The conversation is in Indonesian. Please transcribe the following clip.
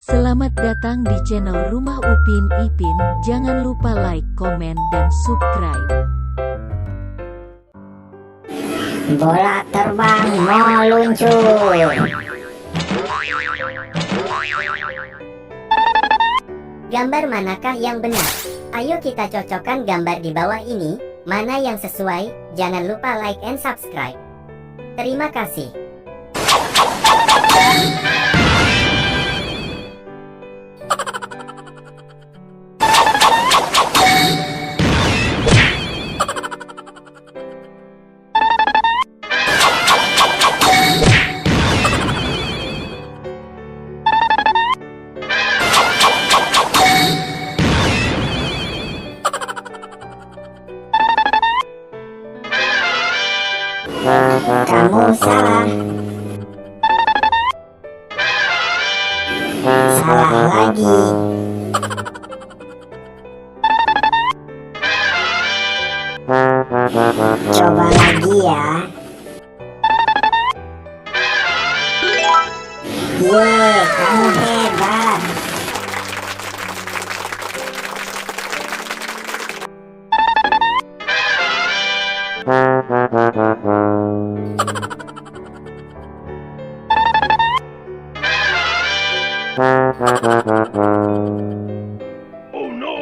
Selamat datang di channel Rumah Upin Ipin. Jangan lupa like, komen, dan subscribe. Bola terbang meluncur. Gambar manakah yang benar? Ayo kita cocokkan gambar di bawah ini. Mana yang sesuai? Jangan lupa like and subscribe. Terima kasih. Kamu salah. Salah lagi. Coba lagi ya. Yeay, kamu hebat. Oh no!